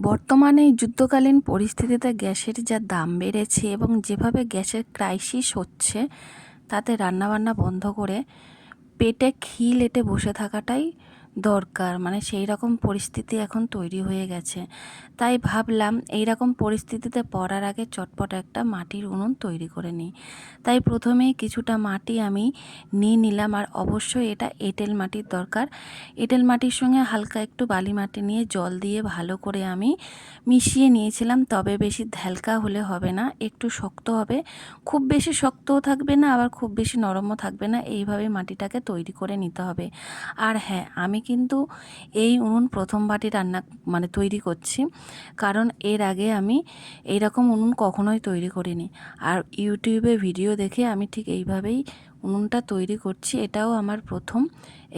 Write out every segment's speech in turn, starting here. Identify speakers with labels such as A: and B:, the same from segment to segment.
A: বর্তমানে এই যুদ্ধকালীন পরিস্থিতিতে গ্যাসের যা দাম বেড়েছে এবং যেভাবে গ্যাসের ক্রাইসিস হচ্ছে, তাতে রান্নাবান্না বন্ধ করে পেটে খিল এঁটে বসে থাকাটাই দরকার। মানে সেই রকম পরিস্থিতি এখন তৈরি হয়ে গেছে। তাই ভাবলাম এই রকম পরিস্থিতিতে পড়ার আগে চটপট একটা মাটির উনুন তৈরি করে নিই। তাই প্রথমেই কিছুটা মাটি আমি নিয়ে নিলাম, আর অবশ্যই এটা এঁটেল মাটির দরকার। এঁটেল মাটির সঙ্গে হালকা একটু বালি মাটি নিয়ে জল দিয়ে ভালো করে আমি মিশিয়ে নিয়েছিলাম। তবে বেশি ধ্যালকা হলে হবে না, একটু শক্ত হবে, খুব বেশি শক্তও থাকবে না আবার খুব বেশি নরমও থাকবে না, এইভাবে মাটিটাকে তৈরি করে নিতে হবে। আর হ্যাঁ, আমি কিন্তু এই উনুন প্রথমবারই তৈরি করছি, কারণ এর আগে আমি এইরকম উনুন কখনোই তৈরি করিনি। আর ইউটিউবে ভিডিও দেখে আমি ঠিক এইভাবেই উনুনটা তৈরি করছি, এটাও আমার প্রথম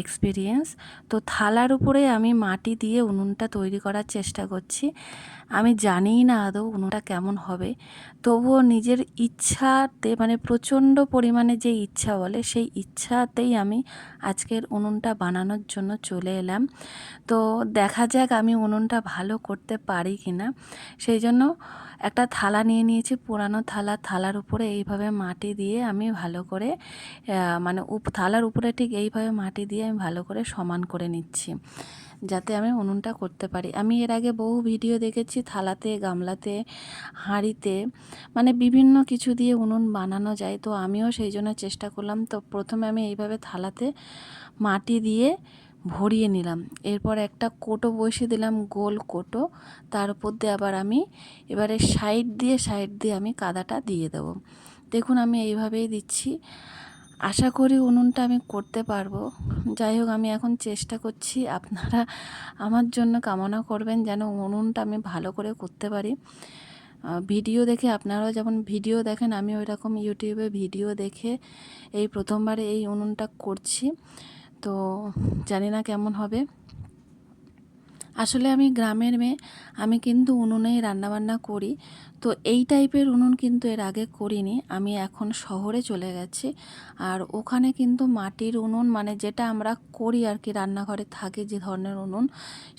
A: এক্সপিরিয়েন্স। তো থালার উপরে আমি মাটি দিয়ে উনুনটা তৈরি করার চেষ্টা করছি। আমি জানিই না আদৌ উনুনটা কেমন হবে, তবুও নিজের ইচ্ছাতে, মানে প্রচণ্ড পরিমাণে যে ইচ্ছা বলে, সেই ইচ্ছাতেই আমি আজকের উনুনটা বানানোর জন্য চলে এলাম। তো দেখা যাক আমি উনুনটা ভালো করতে পারি কি না। সেই জন্য একটা থালা নিয়ে নিয়েছি, পুরানো থালা। থালার উপরে এইভাবে মাটি দিয়ে আমি ভালো করে থালার উপরে ঠিক এইভাবে মাটি দিয়ে আমি ভালো করে সমান করে নিচ্ছি, যাতে আমি উনুনটা করতে পারি। আমি এর আগে বহু ভিডিও দেখেছি থালাতে, গামলাতে, হাঁড়িতে, মানে বিভিন্ন কিছু দিয়ে উনুন বানানো যায়। তো আমিও সেই জন্য চেষ্টা করলাম। তো প্রথমে আমি এইভাবে থালাতে মাটি দিয়ে ভরিয়ে নিলাম, এরপর একটা কোটো বসিয়ে দিলাম, গোল কোটো। তার উপর দিয়ে আবার আমি এবারে সাইড দিয়ে আমি কাদাটা দিয়ে দেবো। দেখুন আমি এইভাবেই দিচ্ছি, আশা করি উনুনটা আমি করতে পারবো। যাই হোক, আমি এখন চেষ্টা করছি, আপনারা আমার জন্য কামনা করবেন যেন উনুনটা আমি ভালো করে করতে পারি। ভিডিও দেখে আপনারাও যেমন ভিডিও দেখেন, আমি ওই রকম ইউটিউবে ভিডিও দেখে এই প্রথমবারে এই উনুনটা করছি। তো জানি না কেমন হবে। আসলে আমি গ্রামের মেয়ে, আমি কিন্তু উনুনেই রান্নাবান্না করি। তো এই টাইপের উনুন কিন্তু এর আগে করিনি। আমি এখন শহরে চলে গেছি, আর ওখানে কিন্তু মাটির উনুন, মানে যেটা আমরা করি আর কি, রান্নাঘরে থাকে যে ধরনের উনুন,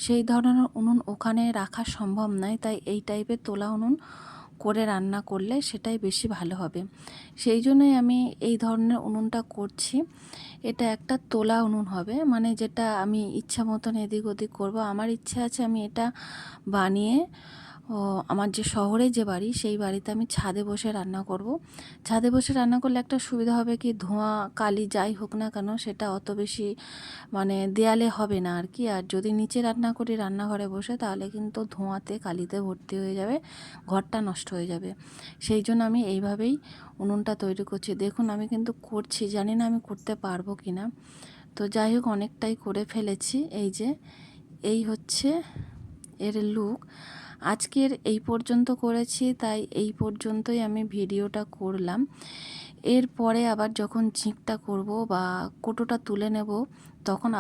A: সেই ধরনের উনুন ওখানে রাখা সম্ভব নয়। তাই এই টাইপের তোলা উনুন করে রান্না করলে সেটাই বেশি ভালো হবে। সেই জন্যই আমি এই ধরনের উনুনটা করছি। এটা একটা তোলা উনুন হবে, মানে যেটা আমি ইচ্ছা মতন এদিক ওদিক করবো। আমার ইচ্ছা আছে আমি এটা বানিয়ে আমার যে শহরে যে বাড়ি, সেই বাড়িতে আমি ছাদে বসে রান্না করব। ছাদে বসে রান্না করলে একটা সুবিধা হবে কি, ধোঁয়া কালি যাই হোক না কেন সেটা অত বেশি দেয়ালে হবে না আর কি। আর যদি নিচে রান্না করি রান্নাঘরে বসে, তাহলে কিন্তু ধোঁয়াতে কালিতে ভর্তি হয়ে যাবে, ঘরটা নষ্ট হয়ে যাবে। সেই জন্য আমি এইভাবেই উনুনটা তৈরি করছি। দেখুন আমি কিন্তু করছি, জানি না আমি করতে পারবো কি না। তো যাই হোক, অনেকটাই করে ফেলেছি। এই হচ্ছে এর লুক। আজকের এই পর্যন্ত করেছি, তাই এই পর্যন্তই আমি ভিডিওটা করলাম। এরপরে আবার যখন ঝিঁকটা করব বা কোটোটা তুলে নেব, তখন